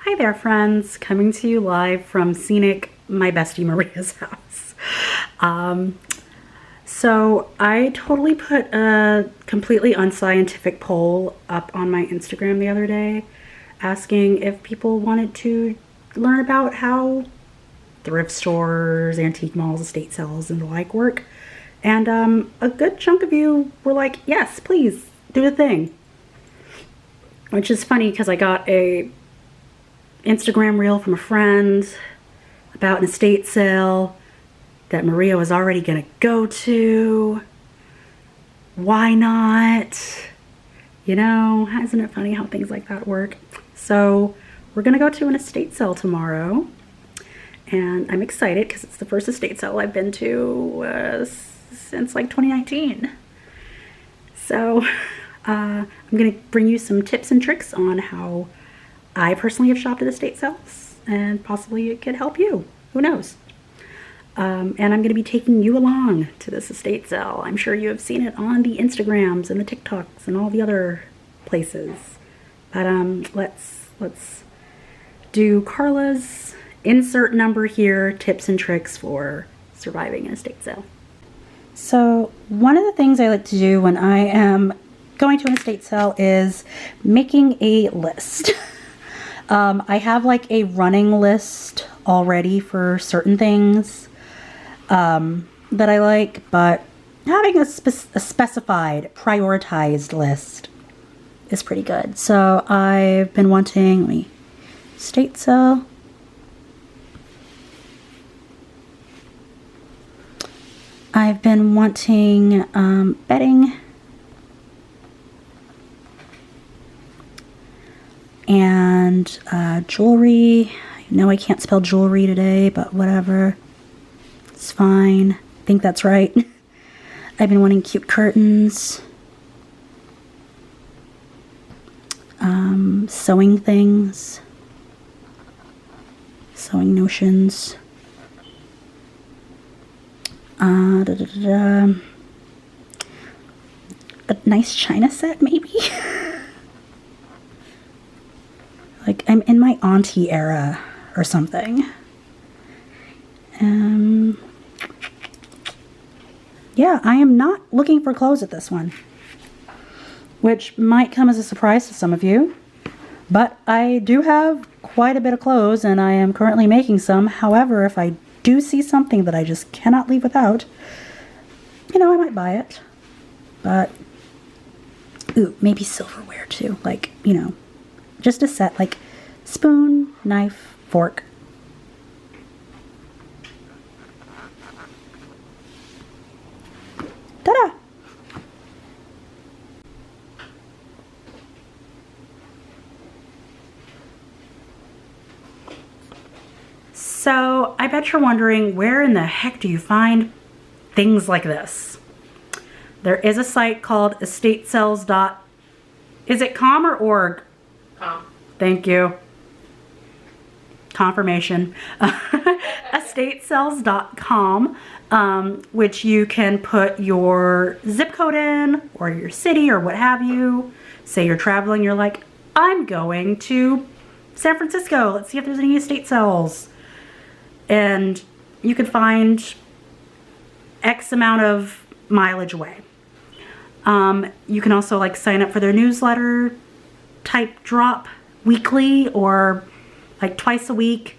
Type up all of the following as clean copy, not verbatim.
Hi there, friends. Coming to you live from scenic my bestie Maria's house. So I totally put a completely unscientific poll up on my Instagram the other day asking if people wanted to learn about how thrift stores, antique malls, estate sales, and the like work. And a good chunk of you were like, yes, please, do the thing. Which is funny because I got a Instagram reel from a friend about an estate sale that Maria was already gonna go to. Why not? You know, isn't it funny how things like that work? So we're gonna go to an estate sale tomorrow, and I'm excited because it's the first estate sale I've been to since like 2019. So I'm gonna bring you some tips and tricks on how I personally have shopped at estate sales, and possibly it could help you. Who knows? And I'm going to be taking you along to this estate sale. I'm sure you have seen it on the Instagrams and the TikToks and all the other places. But let's do Carla's insert number here, tips and tricks for surviving an estate sale. So one of the things I like to do when I am going to an estate sale is making a list. I have like a running list already for certain things that I like, but having a specified, prioritized list is pretty good. So I've been wanting, estate sale. I've been wanting bedding and jewelry. I know I can't spell jewelry today, but whatever. It's fine. I think that's right. I've been wanting cute curtains. Sewing things. Sewing notions. A nice china set, maybe? Like I'm in my auntie era or something. Yeah, I am not looking for clothes at this one, which might come as a surprise to some of you, but I do have quite a bit of clothes and I am currently making some. However, if I do see something that I just cannot leave without, you know, I might buy it. But, ooh, maybe silverware too, like, you know, just a set, like spoon, knife, fork. Ta-da! So I bet you're wondering, where in the heck do you find things like this? There is a site called estatesales. Is it com or org? Com. Thank you. Confirmation. estatesales.com, which you can put your zip code in or your city or what have you. Say you're traveling, you're like, I'm going to San Francisco. Let's see if there's any estate sales. And you can find X amount of mileage away. You can also like sign up for their newsletter type drop weekly or like twice a week,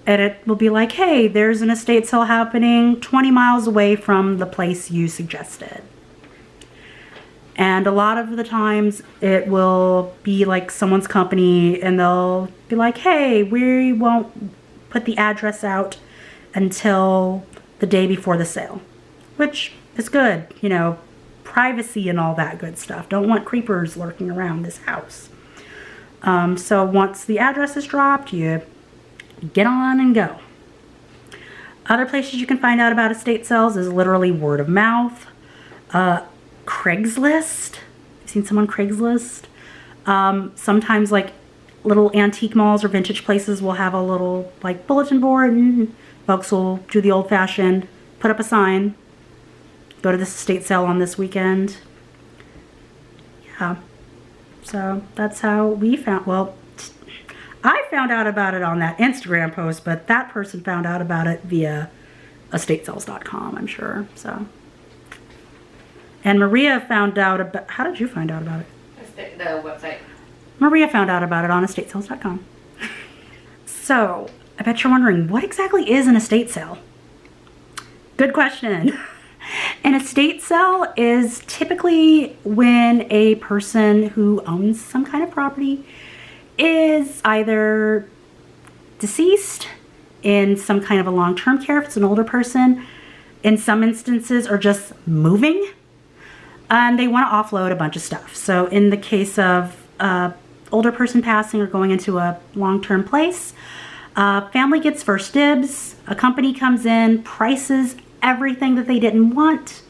and it will be like, hey, there's an estate sale happening 20 miles away from the place you suggested. And a lot of the times it will be like someone's company and they'll be like, hey, we won't put the address out until the day before the sale, which is good, you know, privacy and all that good stuff. Don't want creepers lurking around this house. So once the address is dropped, you get on and go. Other places you can find out about estate sales is literally word of mouth. Craigslist. I've seen some on Craigslist. Sometimes like little antique malls or vintage places will have a little like bulletin board, and folks will do the old-fashioned, put up a sign, go to this estate sale on this weekend. Yeah. So that's how we found, well, I found out about it on that Instagram post, but that person found out about it via estatesales.com, I'm sure. So, and Maria found out about, how did you find out about it? The website. Maria found out about it on estatesales.com. So, I bet you're wondering, what exactly is an estate sale? Good question. An estate sale is typically when a person who owns some kind of property is either deceased, in some kind of a long-term care if it's an older person, in some instances, or just moving, and they want to offload a bunch of stuff. So in the case of older person passing or going into a long-term place, family gets first dibs, a company comes in, prices everything that they didn't want,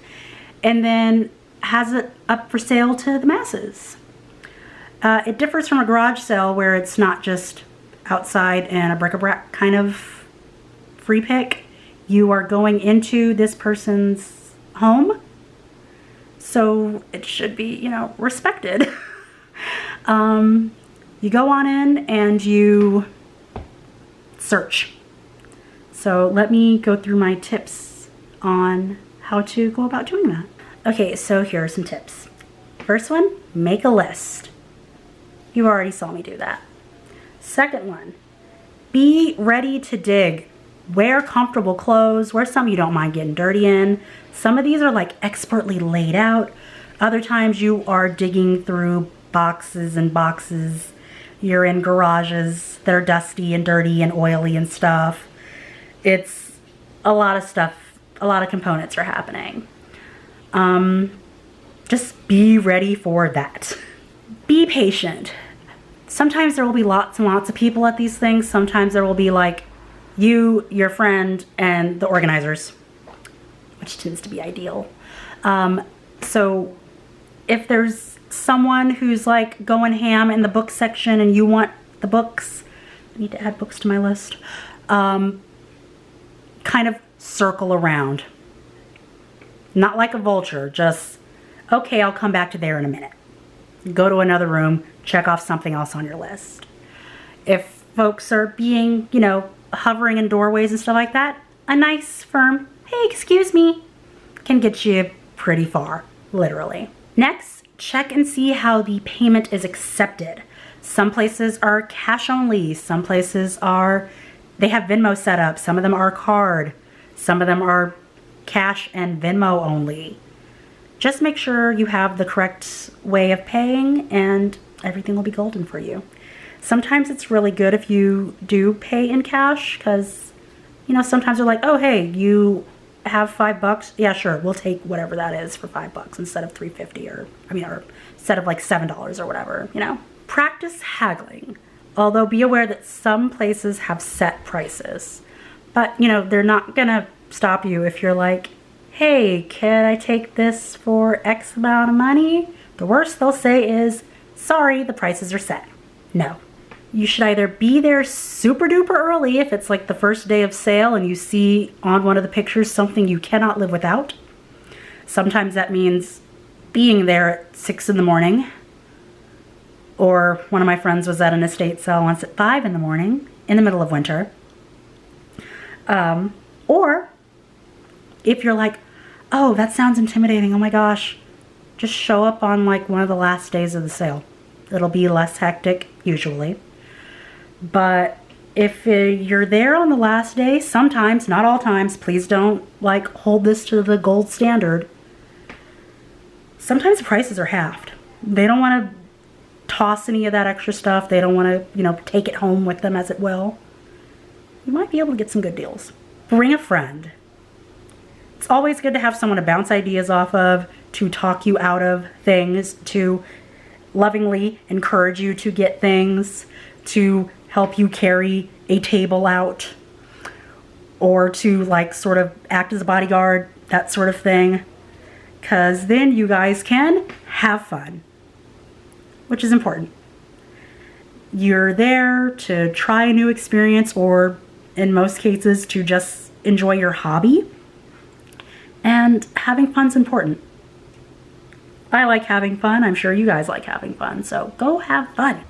and then has it up for sale to the masses. It differs from a garage sale where it's not just outside and a bric-a-brac kind of free pick. You are going into this person's home, so it should be, you know, respected. You go on in and you search. So let me go through my tips on how to go about doing that. Okay, so here are some tips. First one, make a list. You already saw me do that. Second one, be ready to dig. Wear comfortable clothes. Wear some you don't mind getting dirty in. Some of these are like expertly laid out. Other times you are digging through boxes and boxes. You're in garages that are dusty and dirty and oily and stuff. It's a lot of stuff. A lot of components are happening. Just be ready for that. Be patient. Sometimes there will be lots and lots of people at these things. Sometimes there will be like you, your friend, and the organizers, which tends to be ideal. So if there's someone who's like going ham in the book section and you want the books, I need to add books to my list, kind of circle around. Not like a vulture, just, okay, I'll come back to there in a minute. Go to another room, check off something else on your list. If folks are being, you know, hovering in doorways and stuff like that, a nice firm, hey, excuse me, can get you pretty far, literally. Next, check and see how the payment is accepted. Some places are cash only, some places are, they have Venmo set up, some of them are card, some of them are cash and Venmo only. Just make sure you have the correct way of paying and everything will be golden for you. Sometimes it's really good if you do pay in cash because, you know, sometimes they're like, oh, hey, you have $5? Yeah, sure. We'll take whatever that is for $5 instead of $3.50 or instead of like $7 or whatever, you know. Practice haggling. Although be aware that some places have set prices, but you know, they're not gonna stop you if you're like, hey, can I take this for X amount of money? The worst they'll say is, sorry, the prices are set. No. You should either be there super duper early if it's like the first day of sale and you see on one of the pictures something you cannot live without. Sometimes that means being there at 6 in the morning. Or one of my friends was at an estate sale once at 5 in the morning in the middle of winter. Or if you're like, oh, that sounds intimidating, oh my gosh, just show up on like one of the last days of the sale. It'll be less hectic usually. But if you're there on the last day, sometimes, not all times, please don't like hold this to the gold standard. Sometimes the prices are halved. They don't want to toss any of that extra stuff. They don't want to, you know, take it home with them as it will. You might be able to get some good deals. Bring a friend. It's always good to have someone to bounce ideas off of, to talk you out of things, to lovingly encourage you to get things, to help you carry a table out, or to like sort of act as a bodyguard, that sort of thing. Because then you guys can have fun, which is important. You're there to try a new experience, or in most cases to just enjoy your hobby. And having fun's important. I like having fun. I'm sure you guys like having fun. So go have fun.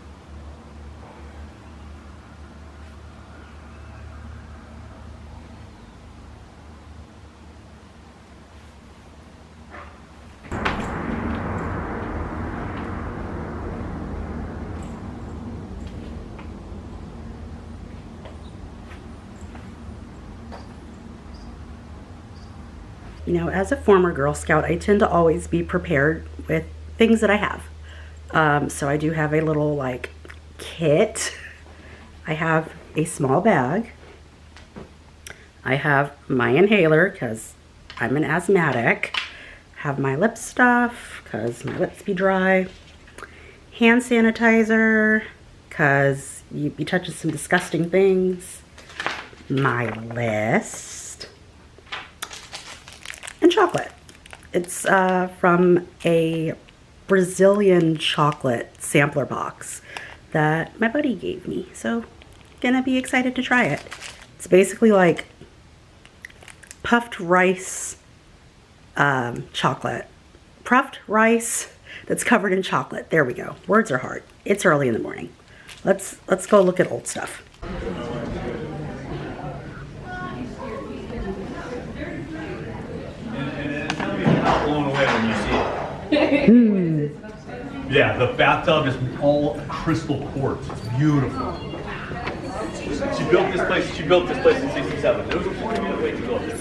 you know, as a former Girl Scout, I tend to always be prepared with things that I have. So I do have a little like kit. I have a small bag. I have my inhaler because I'm an asthmatic. Have my lip stuff because my lips be dry. Hand sanitizer because you be touching some disgusting things. My list. And chocolate. It's from a Brazilian chocolate sampler box that my buddy gave me. So, gonna be excited to try it. It's basically like puffed rice chocolate. Puffed rice that's covered in chocolate. There we go. Words are hard. It's early in the morning. Let's go look at old stuff. Not blown away when you see it. Yeah, the bathtub is all crystal quartz. It's beautiful. She built this place. She built this place in '67. It was a 40-minute wait to go up there.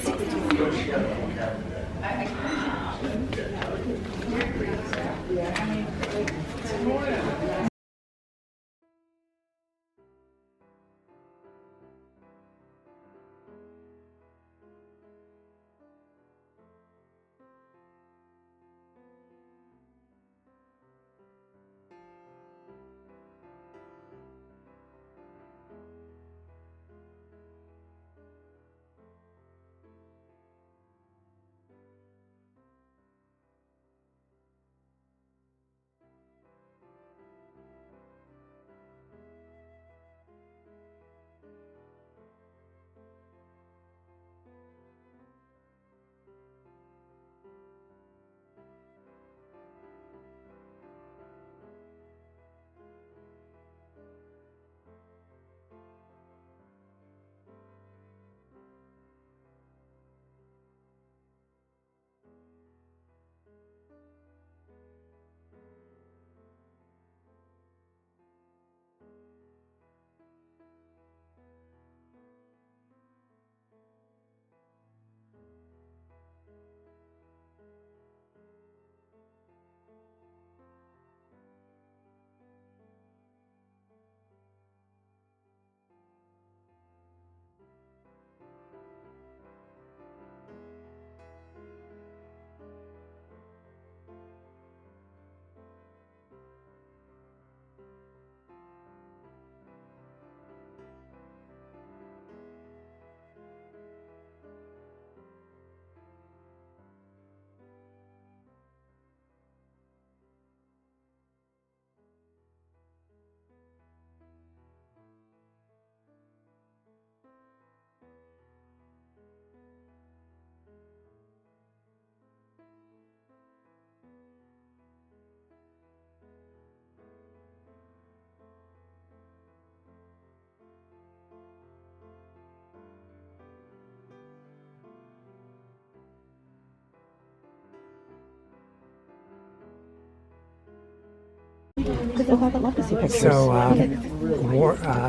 So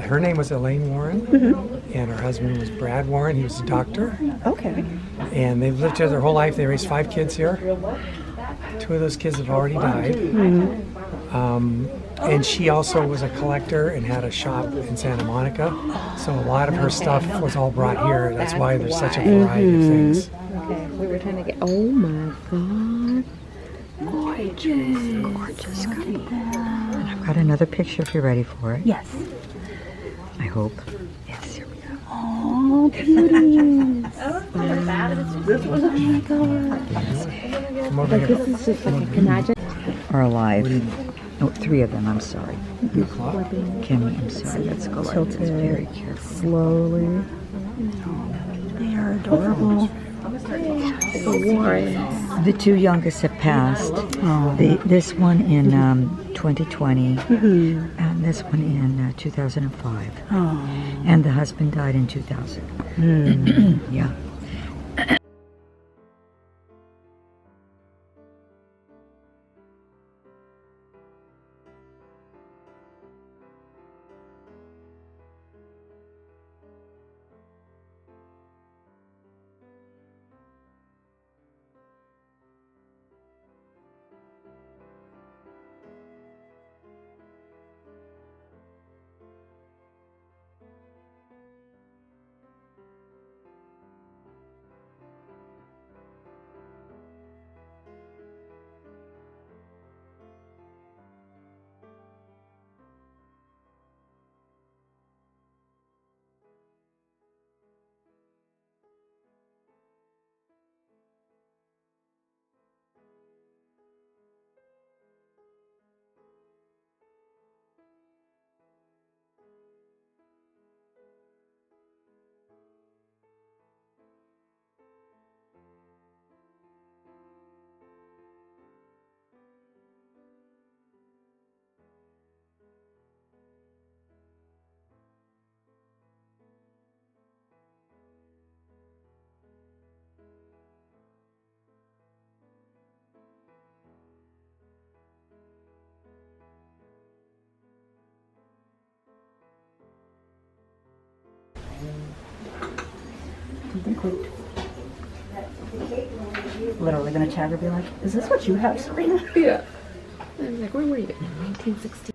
her name was Elaine Warren, and her husband was Brad Warren. He was a doctor. Okay. And they've lived here their whole life. They raised 5 kids here. 2 of those kids have already died. And she also was a collector and had a shop in Santa Monica. So a lot of her stuff was all brought here. That's why there's such a variety of things. Okay, we were trying to get. Oh my God. Gorgeous. Gorgeous. And I've got another picture if you're ready for it. Yes. I hope. Yes, here we go. Oh, beauty. Come over here. This is just like a canadian. Are alive. No, 3 of them, I'm sorry. Kimmy, I'm sorry. Let's go like this very carefully. Slowly. They are adorable. The 2 youngest have passed. This one in 2020 and this one in 2005. And the husband died in 2000. Yeah. something cute. Literally gonna tag her, be like, "Is this what you have, Serena?" Yeah. I'm like, where were you? 1960.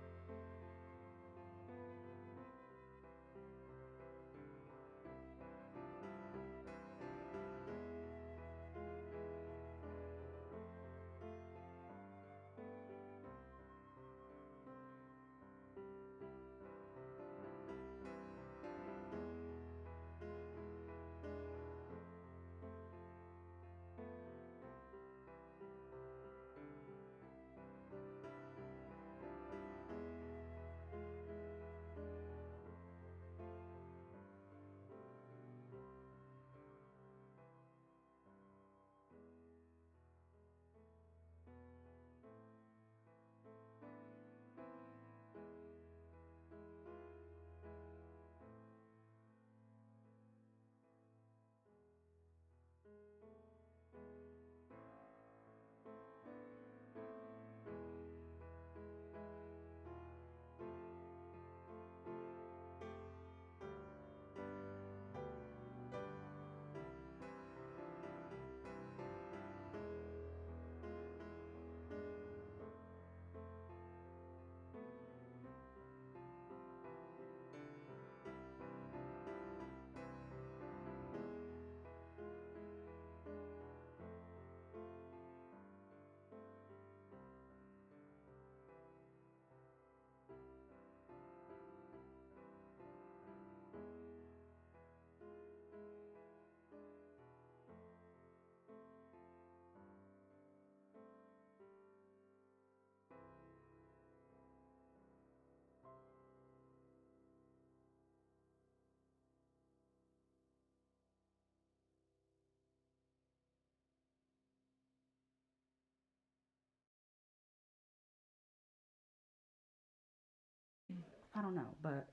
I don't know, but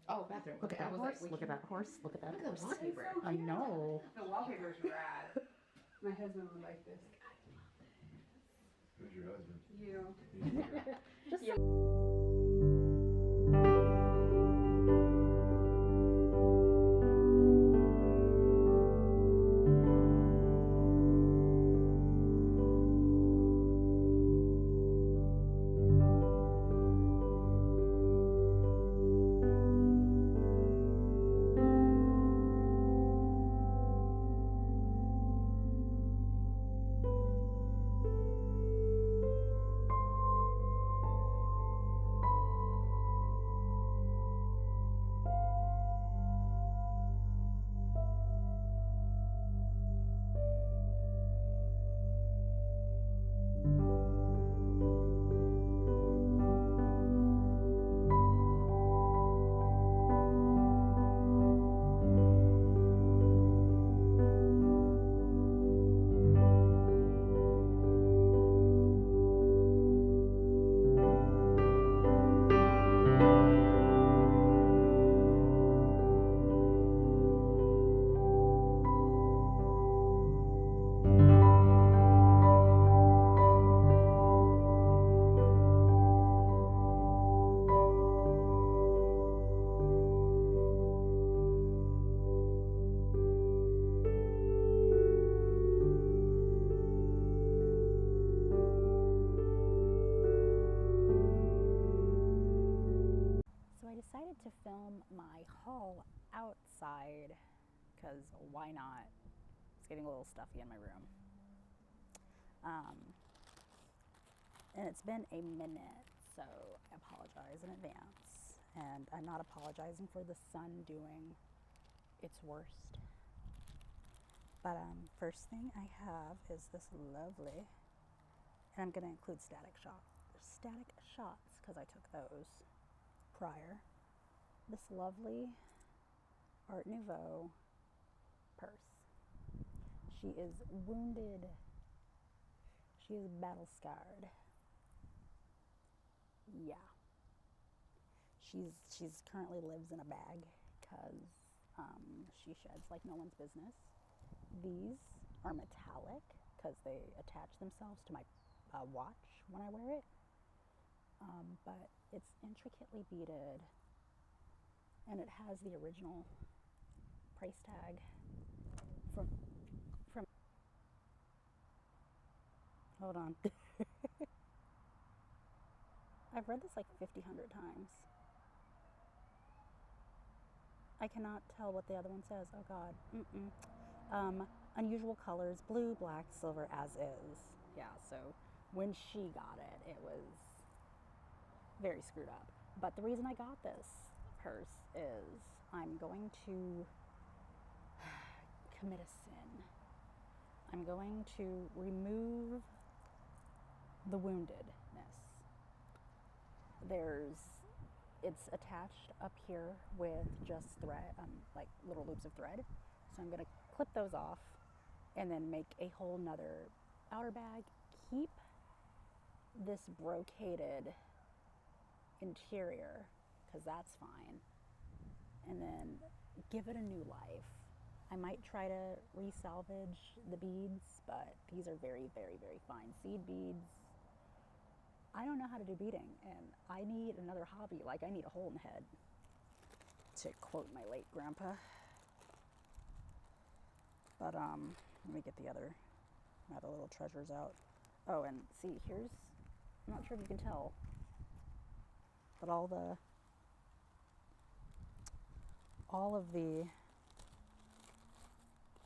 Oh, bathroom. look at that horse. Look at that horse. Look at that horse. wallpaper. I know. The wallpaper's rad. My husband would like this. Who's your husband? You. So I decided to film my haul outside because why not? It's getting a little stuffy in my room. And it's been a minute, so I apologize in advance. And I'm not apologizing for the sun doing its worst. But first thing I have is this lovely, and I'm going to include static shots because I took those prior. This lovely Art Nouveau purse. She is wounded. She is battle scarred. Yeah. She's currently lives in a bag because she sheds like no one's business. These are metallic because they attach themselves to my watch when I wear it. But it's intricately beaded and it has the original price tag from hold on. I've read this like 100 times. I cannot tell what the other one says. Oh God. Unusual colors, blue, black, silver, as is. Yeah, so when she got it, it was very screwed up. But the reason I got this purse is I'm going to commit a sin. I'm going to remove the woundedness. It's attached up here with just thread, like little loops of thread. So I'm gonna clip those off and then make a whole nother outer bag. Keep this brocaded interior, because that's fine. And then give it a new life. I might try to resalvage the beads, but these are very, very, very fine seed beads. I don't know how to do beading, and I need another hobby. Like, I need a hole in the head, to quote my late grandpa. But let me get the other little treasures out. Oh, and see, here's, I'm not sure if you can tell, but all of the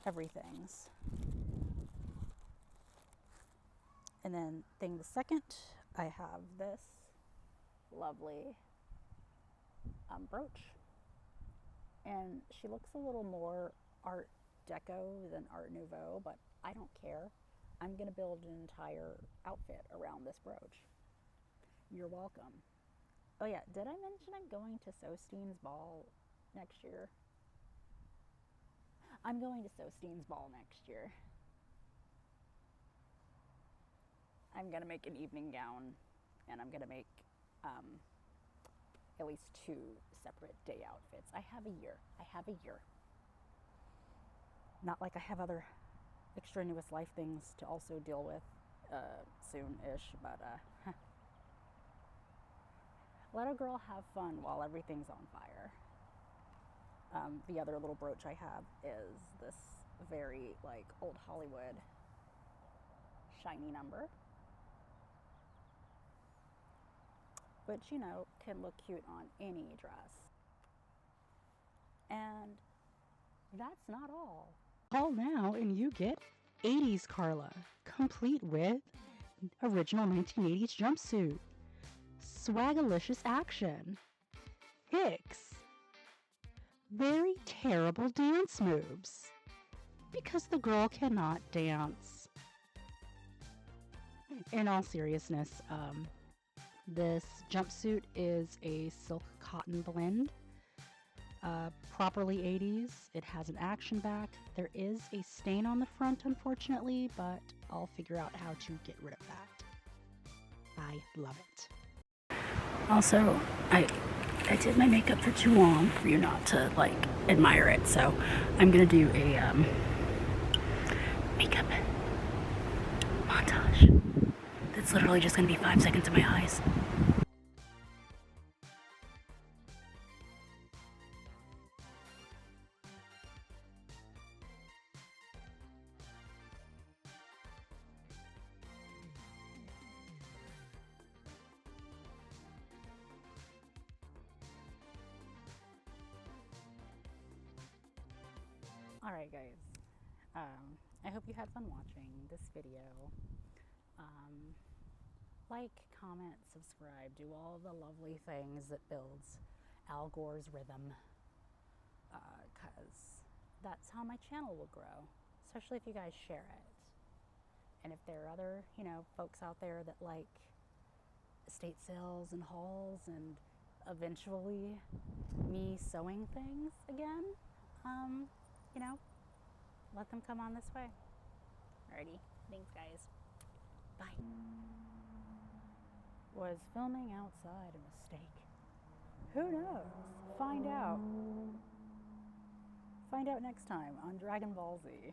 everythings. And then thing the second, I have this lovely brooch, and she looks a little more Art Deco than Art Nouveau, but I don't care. I'm gonna build an entire outfit around this brooch. You're welcome. Oh yeah, did I mention I'm going to Sostein's ball next year? I'm going to Sostein's ball next year. I'm gonna make an evening gown, and I'm gonna make at least 2 separate day outfits. I have a year. Not like I have other extraneous life things to also deal with soon-ish, but let a girl have fun while everything's on fire. The other little brooch I have is this very like old Hollywood shiny number, which, you know, can look cute on any dress. And that's not all. Call now and you get 80s Carla, complete with original 1980s jumpsuit, swagalicious action, Hicks, very terrible dance moves, because the girl cannot dance. In all seriousness, this jumpsuit is a silk cotton blend, properly 80s. It has an action back. There is a stain on the front, unfortunately, but I'll figure out how to get rid of that. I love it. Also, I did my makeup for too long for you not to like admire it, so I'm gonna do a makeup montage. That's literally just gonna be 5 seconds of my eyes. Alright guys, I hope you had fun watching this video. Like, comment, subscribe, do all the lovely things that builds Al Gore's rhythm, because that's how my channel will grow, especially if you guys share it. And if there are other, you know, folks out there that like estate sales and hauls and eventually me sewing things again, you know, let them come on this way. Alrighty, thanks guys. Bye. Was filming outside a mistake? Who knows? Find out. Find out next time on Dragon Ball Z.